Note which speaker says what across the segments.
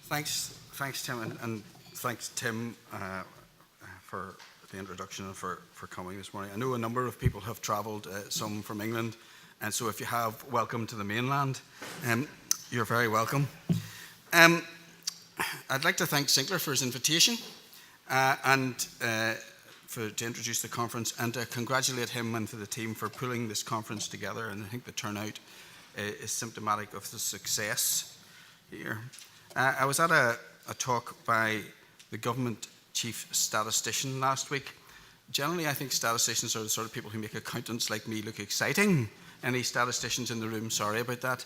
Speaker 1: Thanks, Tim, and thanks, Tim, for the introduction and for coming this morning. I know a number of people have travelled, some from England, and so if you have, welcome to the mainland. You're very welcome. I'd like to thank Sinclair for his invitation and to introduce the conference, and to congratulate him and to the team for pulling this conference together. And I think the turnout is symptomatic of the success here. I was at a talk by the government chief statistician last week. Generally, I think statisticians are the sort of people who make accountants like me look exciting. Any statisticians in the room, sorry about that.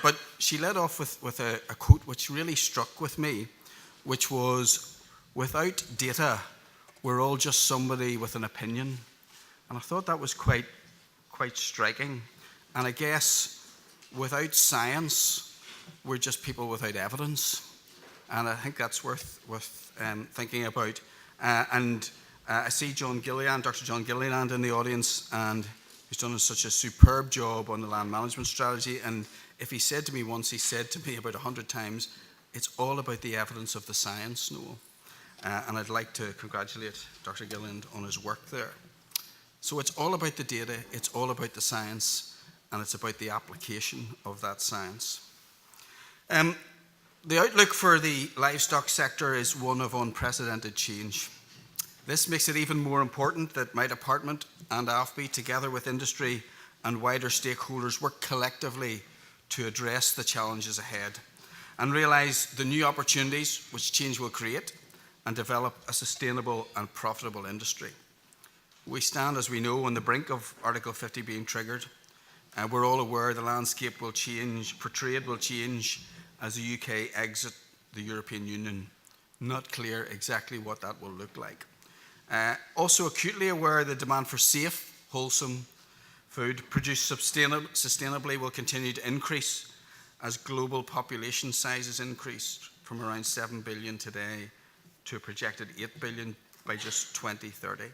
Speaker 1: But she led off with a quote which really struck with me, which was, "Without data, we're all just somebody with an opinion." And I thought that was quite striking. And I guess without science, we're just people without evidence. And I think that's worth thinking about. I see Dr. John Gilliland in the audience, and he's done such a superb job on the land management strategy. And if he said to me once, he said to me about 100 times, it's all about the evidence of the science, Noel. And I'd like to congratulate Dr. Gilliland on his work there. So it's all about the data, it's all about the science, and it's about the application of that science. The outlook for the livestock sector is one of unprecedented change. This makes it even more important that my department and AFBI, together with industry and wider stakeholders, work collectively to address the challenges ahead and realise the new opportunities which change will create and develop a sustainable and profitable industry. We stand, as we know, on the brink of Article 50 being triggered. We're all aware the landscape will change, for trade will change as the UK exit the European Union. Not clear exactly what that will look like. Also acutely aware the demand for safe, wholesome food produced sustainably will continue to increase as global population sizes increase from around 7 billion today to a projected 8 billion by just 2030.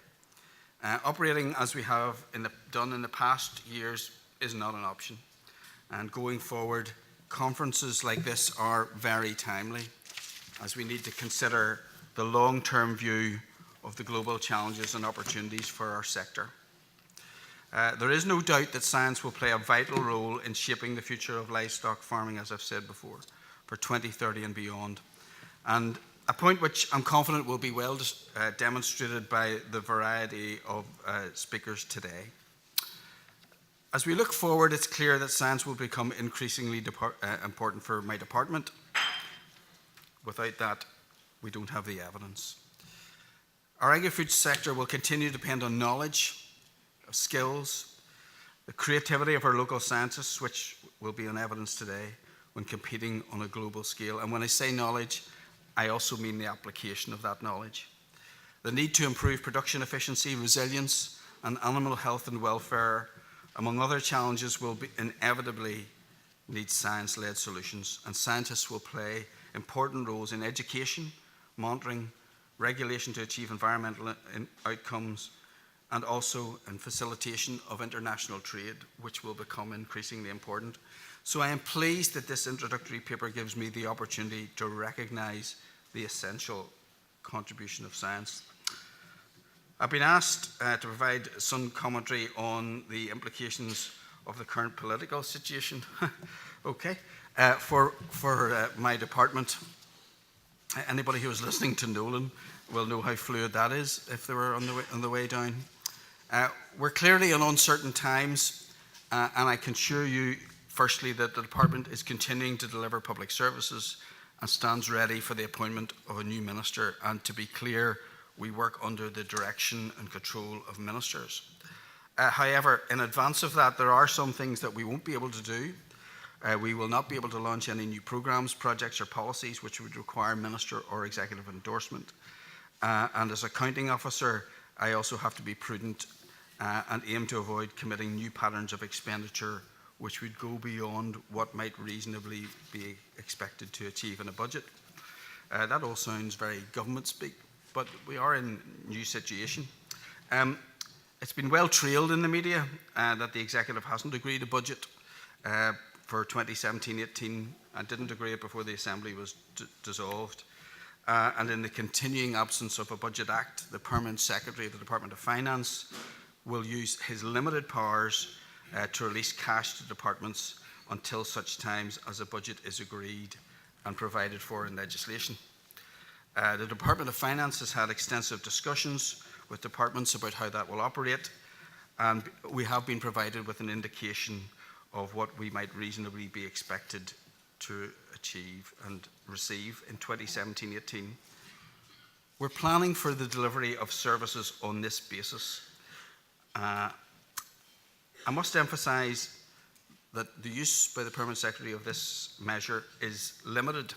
Speaker 1: Operating as we have done in the past years is not an option. And going forward, conferences like this are very timely, as we need to consider the long-term view of the global challenges and opportunities for our sector. There is no doubt that science will play a vital role in shaping the future of livestock farming, as I've said before, for 2030 and beyond. And a point which I'm confident will be well demonstrated by the variety of speakers today. As we look forward, it's clear that science will become increasingly important for my department. Without that, we don't have the evidence. Our agri-food sector will continue to depend on knowledge, skills, the creativity of our local scientists, which will be in evidence today when competing on a global scale. And when I say knowledge, I also mean the application of that knowledge. The need to improve production efficiency, resilience, and animal health and welfare, among other challenges, will inevitably need science-led solutions, and scientists will play important roles in education, monitoring, regulation to achieve environmental outcomes, and also in facilitation of international trade, which will become increasingly important. So I am pleased that this introductory paper gives me the opportunity to recognise the essential contribution of science. I've been asked to provide some commentary on the implications of the current political situation for my department. Anybody who was listening to Nolan will know how fluid that is if they were on the way down. We're clearly in uncertain times, and I can assure you, firstly, that the department is continuing to deliver public services and stands ready for the appointment of a new minister. And to be clear, we work under the direction and control of ministers. However, in advance of that, there are some things that we won't be able to do. We will not be able to launch any new programmes, projects or policies which would require minister or executive endorsement. And as accounting officer, I also have to be prudent and aim to avoid committing new patterns of expenditure which would go beyond what might reasonably be expected to achieve in a budget. That all sounds very government speak, but we are in a new situation. It's been well trailed in the media that the executive hasn't agreed a budget for 2017-18 and didn't agree it before the Assembly was dissolved. And in the continuing absence of a Budget Act, the Permanent Secretary of the Department of Finance will use his limited powers to release cash to departments until such times as a budget is agreed and provided for in legislation. The Department of Finance has had extensive discussions with departments about how that will operate, and we have been provided with an indication of what we might reasonably be expected to achieve and receive in 2017-18. We're planning for the delivery of services on this basis. I must emphasise that the use by the Permanent Secretary of this measure is limited.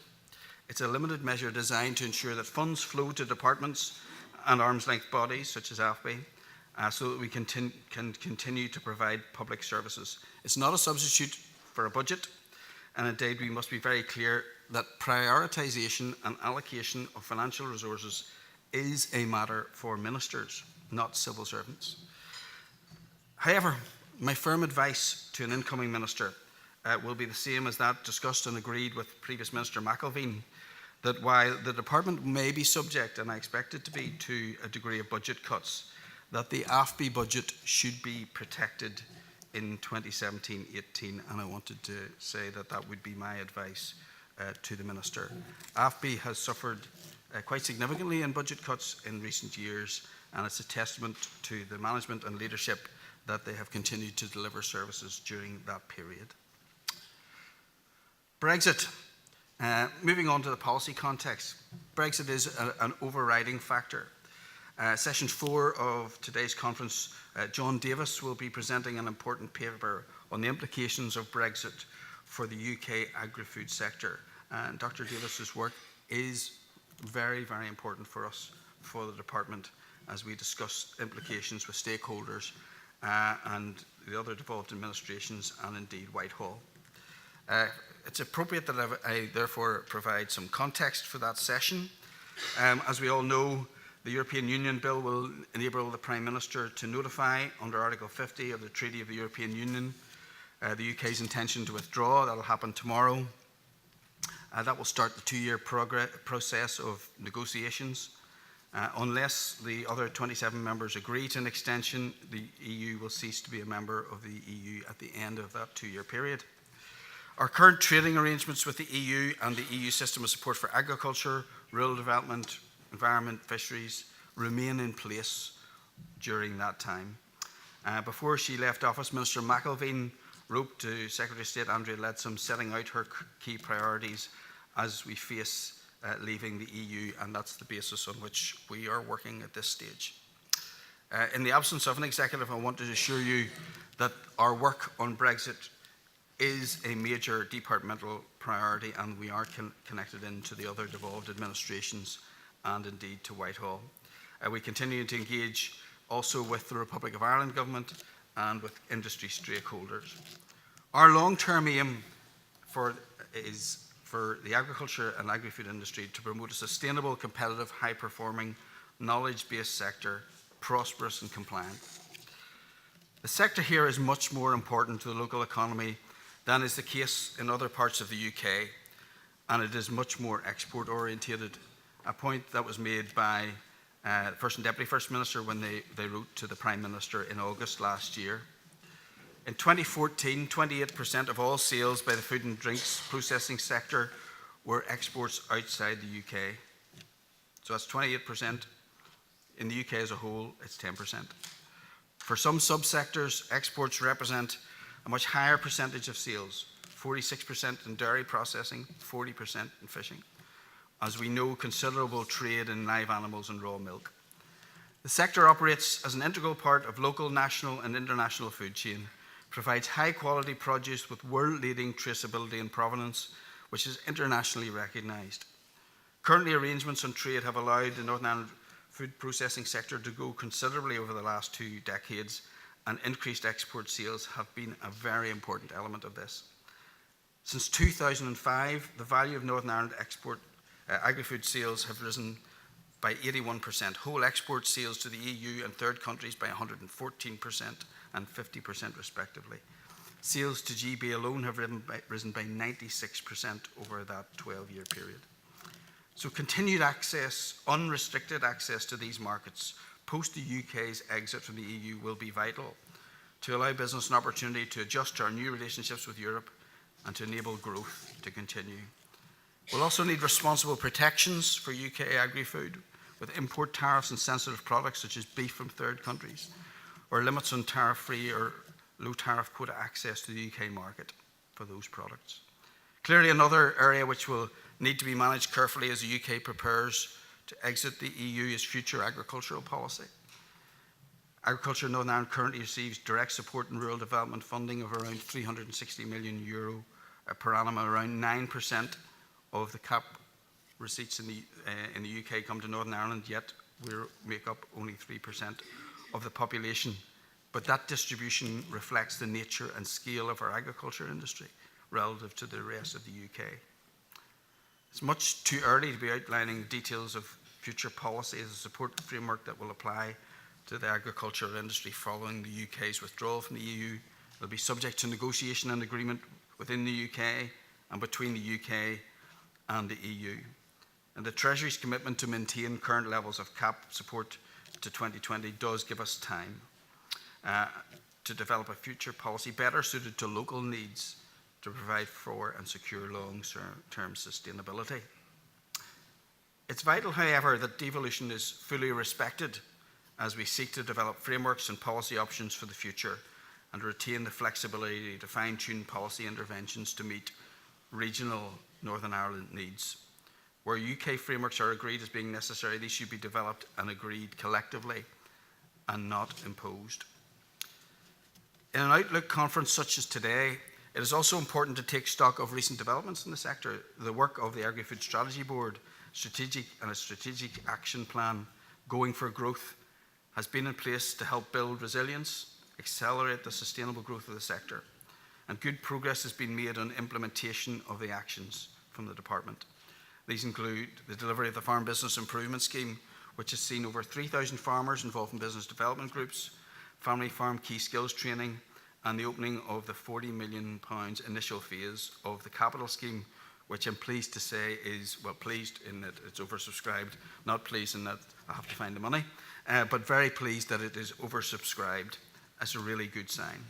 Speaker 1: It's a limited measure designed to ensure that funds flow to departments and arm's-length bodies such as AFBI so that we can continue to provide public services. It's not a substitute for a budget, and indeed we must be very clear that prioritisation and allocation of financial resources is a matter for ministers, not civil servants. However, my firm advice to an incoming minister will be the same as that discussed and agreed with previous Minister McElveen, that while the department may be subject, and I expect it to be, to a degree of budget cuts, that the AFBI budget should be protected in 2017-18, and I wanted to say that that would be my advice to the Minister. AFBI has suffered quite significantly in budget cuts in recent years, and it's a testament to the management and leadership that they have continued to deliver services during that period. Brexit. Moving on to the policy context. Brexit is an overriding factor. Session 4 of today's conference, John Davis will be presenting an important paper on the implications of Brexit for the UK agri-food sector. And Dr. Davis's work is very, very important for us, for the department, as we discuss implications with stakeholders and the other devolved administrations, and indeed Whitehall. It's appropriate that I therefore provide some context for that session. As we all know, the European Union Bill will enable the Prime Minister to notify, under Article 50 of the Treaty of the European Union, the UK's intention to withdraw. That will happen tomorrow. That will start the 2-year process of negotiations. Unless the other 27 members agree to an extension, the EU will cease to be a member of the EU at the end of that 2-year period. Our current trading arrangements with the EU and the EU system of support for agriculture, rural development, environment, fisheries remain in place during that time. Before she left office, Minister McElveen wrote to Secretary of State Andrea Leadsom setting out her key priorities as we face leaving the EU, and that's the basis on which we are working at this stage. In the absence of an executive, I want to assure you that our work on Brexit is a major departmental priority, and we are connected into the other devolved administrations and indeed to Whitehall. We continue to engage also with the Republic of Ireland government and with industry stakeholders. Our long-term aim is for the agriculture and agri-food industry to promote a sustainable, competitive, high-performing, knowledge-based sector, prosperous and compliant. The sector here is much more important to the local economy than is the case in other parts of the UK, and it is much more export-orientated, a point that was made by the First and Deputy First Minister when they wrote to the Prime Minister in August last year. In 2014, 28% of all sales by the food and drinks processing sector were exports outside the UK. So that's 28%. In the UK as a whole, it's 10%. For some subsectors, exports represent a much higher percentage of sales, 46% in dairy processing, 40% in fishing. As we know, considerable trade in live animals and raw milk. The sector operates as an integral part of local, national and international food chain, provides high-quality produce with world-leading traceability and provenance, which is internationally recognised. Currently, arrangements on trade have allowed the Northern Ireland food processing sector to grow considerably over the last 2 decades, and increased export sales have been a very important element of this. Since 2005, the value of Northern Ireland agri-food sales have risen by 81%, whole export sales to the EU and third countries by 114% and 50% respectively. Sales to GB alone have risen by 96% over that 12-year period. So continued access, unrestricted access to these markets post the UK's exit from the EU will be vital to allow business an opportunity to adjust to our new relationships with Europe and to enable growth to continue. We'll also need responsible protections for UK agri-food, with import tariffs on sensitive products such as beef from third countries, or limits on tariff-free or low-tariff quota access to the UK market for those products. Clearly, another area which will need to be managed carefully as the UK prepares to exit the EU is future agricultural policy. Agriculture in Northern Ireland currently receives direct support and rural development funding of around €360 million per annum. Around 9% of the CAP receipts in the UK come to Northern Ireland, yet we make up only 3% of the population. But that distribution reflects the nature and scale of our agriculture industry relative to the rest of the UK. It's much too early to be outlining details of future policy as a support framework that will apply to the agricultural industry following the UK's withdrawal from the EU. It will be subject to negotiation and agreement within the UK and between the UK and the EU. And the Treasury's commitment to maintain current levels of CAP support to 2020 does give us time to develop a future policy better suited to local needs to provide for and secure long-term sustainability. It's vital, however, that devolution is fully respected as we seek to develop frameworks and policy options for the future and retain the flexibility to fine-tune policy interventions to meet regional Northern Ireland needs. Where UK frameworks are agreed as being necessary, these should be developed and agreed collectively and not imposed. In an Outlook conference such as today, it is also important to take stock of recent developments in the sector. The work of the Agri-Food Strategy Board, a strategic action plan going for growth has been in place to help build resilience, accelerate the sustainable growth of the sector, and good progress has been made on implementation of the actions from the department. These include the delivery of the Farm Business Improvement Scheme, which has seen over 3,000 farmers involved in business development groups, family farm key skills training, and the opening of the £40 million initial phase of the capital scheme, which I'm pleased to say is, well, pleased in that it's oversubscribed, not pleased in that I have to find the money, but very pleased that it is oversubscribed. That's a really good sign.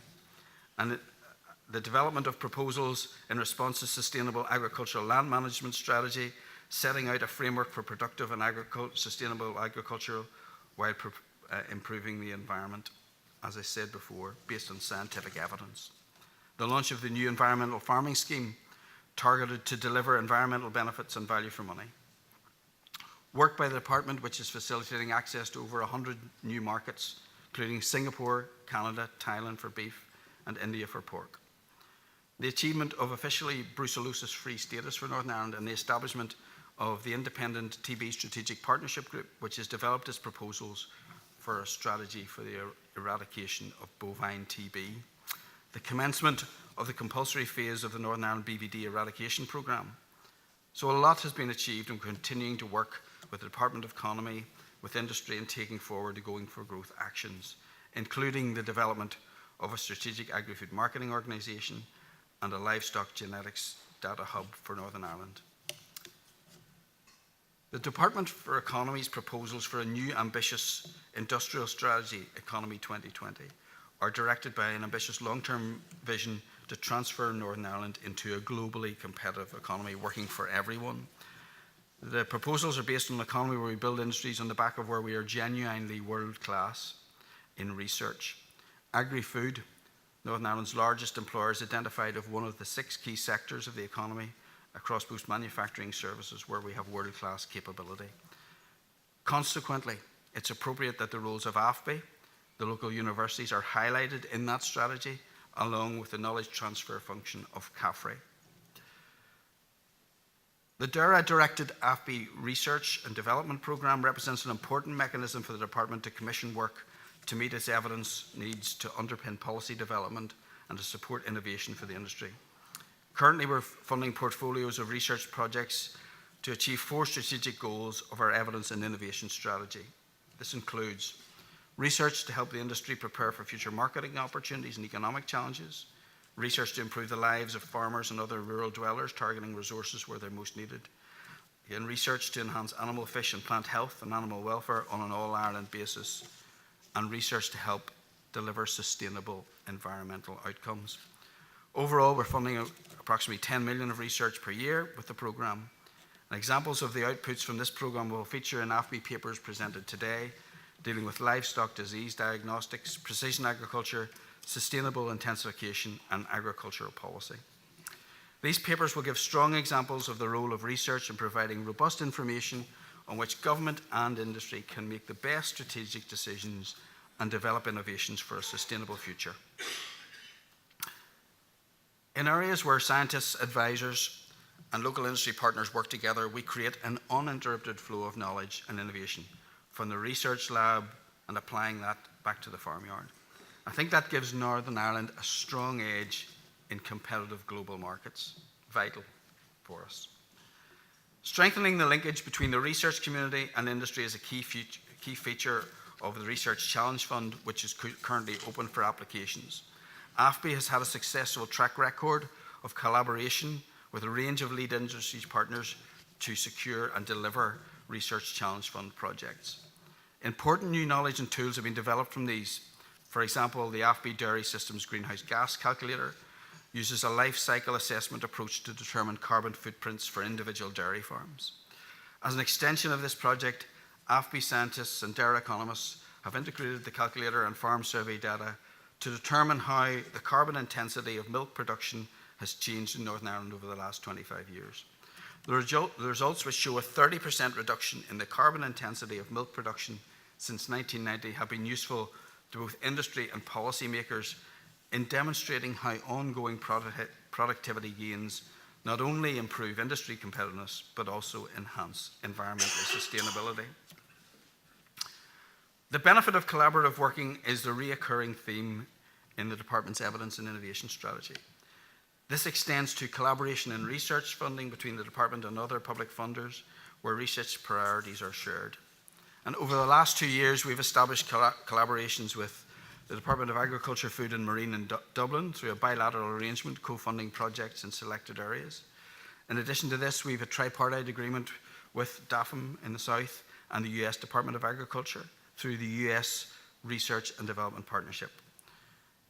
Speaker 1: And the development of proposals in response to sustainable agricultural land management strategy, setting out a framework for productive and sustainable agriculture while improving the environment, as I said before, based on scientific evidence. The launch of the new environmental farming scheme, targeted to deliver environmental benefits and value for money. Work by the department, which is facilitating access to over 100 new markets, including Singapore, Canada, Thailand for beef, and India for pork. The achievement of officially brucellosis-free status for Northern Ireland and the establishment of the independent TB Strategic Partnership Group, which has developed its proposals for a strategy for the eradication of bovine TB. The commencement of the compulsory phase of the Northern Ireland BVD eradication programme. So a lot has been achieved, and we're continuing to work with the Department of Economy, with industry, and taking forward the Going for Growth actions, including the development of a strategic agri-food marketing organisation and a livestock genetics data hub for Northern Ireland. The Department for Economy's proposals for a new ambitious industrial strategy, Economy 2020, are directed by an ambitious long-term vision to transfer Northern Ireland into a globally competitive economy working for everyone. The proposals are based on an economy where we build industries on the back of where we are genuinely world-class in research. Agri-Food, Northern Ireland's largest employer, is identified as one of the 6 key sectors of the economy across both manufacturing services where we have world-class capability. Consequently, it's appropriate that the roles of AFBI, the local universities, are highlighted in that strategy, along with the knowledge transfer function of CAFRE. The DERA-directed AFBI research and development programme represents an important mechanism for the department to commission work to meet its evidence needs to underpin policy development and to support innovation for the industry. Currently, we're funding portfolios of research projects to achieve 4 strategic goals of our evidence and innovation strategy. This includes research to help the industry prepare for future marketing opportunities and economic challenges, research to improve the lives of farmers and other rural dwellers, targeting resources where they're most needed. Again, research to enhance animal, fish and plant health and animal welfare on an all-Ireland basis, and research to help deliver sustainable environmental outcomes. Overall, we're funding approximately 10 million of research per year with the programme. And examples of the outputs from this programme will feature in AFBI papers presented today, dealing with livestock disease diagnostics, precision agriculture, sustainable intensification and agricultural policy. These papers will give strong examples of the role of research in providing robust information on which government and industry can make the best strategic decisions and develop innovations for a sustainable future. In areas where scientists, advisors, and local industry partners work together, we create an uninterrupted flow of knowledge and innovation from the research lab and applying that back to the farmyard. I think that gives Northern Ireland a strong edge in competitive global markets, vital for us. Strengthening the linkage between the research community and industry is a key feature of the Research Challenge Fund, which is currently open for applications. AFBI has had a successful track record of collaboration with a range of lead industry partners to secure and deliver Research Challenge Fund projects. Important new knowledge and tools have been developed from these. For example, the AFBI Dairy Systems Greenhouse Gas Calculator uses a life cycle assessment approach to determine carbon footprints for individual dairy farms. As an extension of this project, AFBI scientists and dairy economists have integrated the calculator and farm survey data to determine how the carbon intensity of milk production has changed in Northern Ireland over the last 25 years. The results, which show a 30% reduction in the carbon intensity of milk production since 1990, have been useful to both industry and policymakers in demonstrating how ongoing productivity gains not only improve industry competitiveness, but also enhance environmental sustainability. The benefit of collaborative working is the reoccurring theme in the Department's Evidence and Innovation Strategy. This extends to collaboration in research funding between the Department and other public funders where research priorities are shared. And over the last 2 years, we've established collaborations with the Department of Agriculture, Food and Marine in Dublin through a bilateral arrangement co-funding projects in selected areas. In addition to this, we have a tripartite agreement with DAFM in the south and the US Department of Agriculture through the US Research and Development Partnership.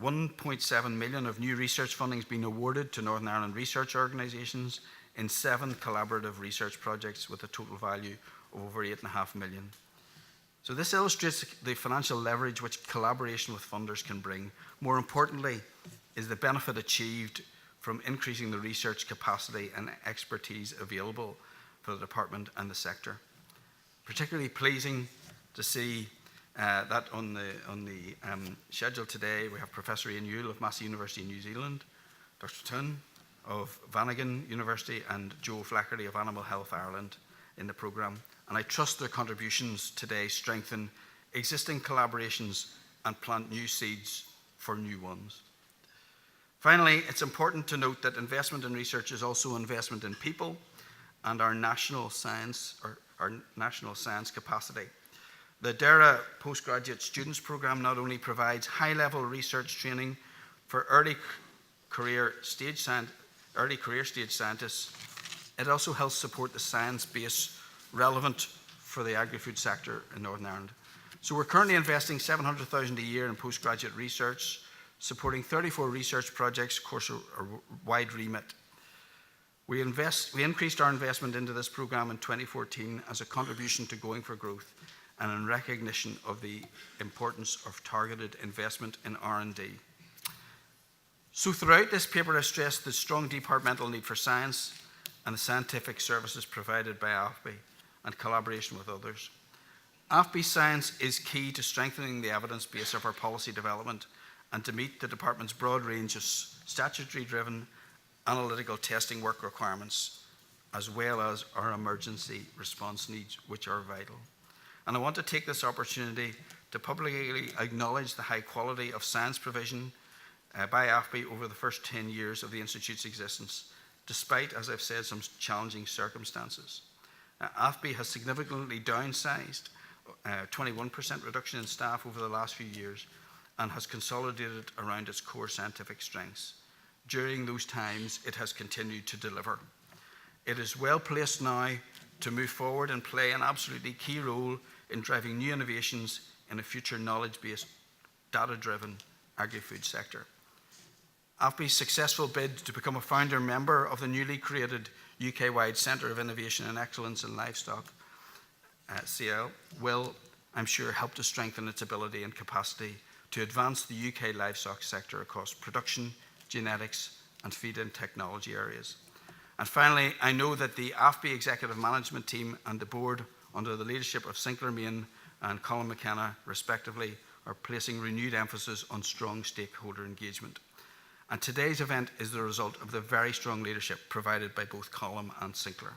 Speaker 1: 1.7 million of new research funding has been awarded to Northern Ireland research organisations in 7 collaborative research projects with a total value of over 8.5 million. So this illustrates the financial leverage which collaboration with funders can bring. More importantly, is the benefit achieved from increasing the research capacity and expertise available for the department and the sector. Particularly pleasing to see that on the schedule today, we have Professor Ian Yule of Massey University in New Zealand, Dr. Toon of Vanagon University, and Joe Flaherty of Animal Health Ireland in the programme. And I trust their contributions today strengthen existing collaborations and plant new seeds for new ones. Finally, it's important to note that investment in research is also investment in people and our national science capacity. The DERA Postgraduate Students Programme not only provides high-level research training for early career stage scientists, it also helps support the science base relevant for the agri-food sector in Northern Ireland. So we're currently investing $700,000 a year in postgraduate research, supporting 34 research projects, of course, a wide remit. We increased our investment into this programme in 2014 as a contribution to Going for Growth and in recognition of the importance of targeted investment in R&D. So throughout this paper, I stressed the strong departmental need for science and the scientific services provided by AFBI and collaboration with others. AFBI science is key to strengthening the evidence base of our policy development and to meet the department's broad range of statutory-driven analytical testing work requirements, as well as our emergency response needs, which are vital. And I want to take this opportunity to publicly acknowledge the high quality of science provision by AFBI over the first 10 years of the Institute's existence, despite, as I've said, some challenging circumstances. AFBI has significantly downsized, 21% reduction in staff over the last few years, and has consolidated around its core scientific strengths. during those times, it has continued to deliver. It is well placed now to move forward and play an absolutely key role in driving new innovations in a future knowledge-based, data-driven agri-food sector. AFBI's successful bid to become a founder member of the newly created UK-wide Centre of Innovation and Excellence in Livestock, CL, will, I'm sure, help to strengthen its ability and capacity to advance the UK livestock sector across production, genetics, and feed-in technology areas. And finally, I know that the AFBI executive management team and the board, under the leadership of Sinclair Main and Colin McKenna, respectively, are placing renewed emphasis on strong stakeholder engagement. And today's event is the result of the very strong leadership provided by both Colin and Sinclair.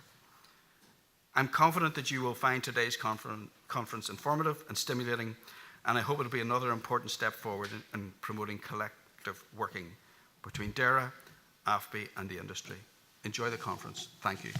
Speaker 1: I'm confident that you will find today's conference informative and stimulating, and I hope it will be another important step forward in promoting collective working between DERA, AFBI, and the industry. Enjoy the conference. Thank you.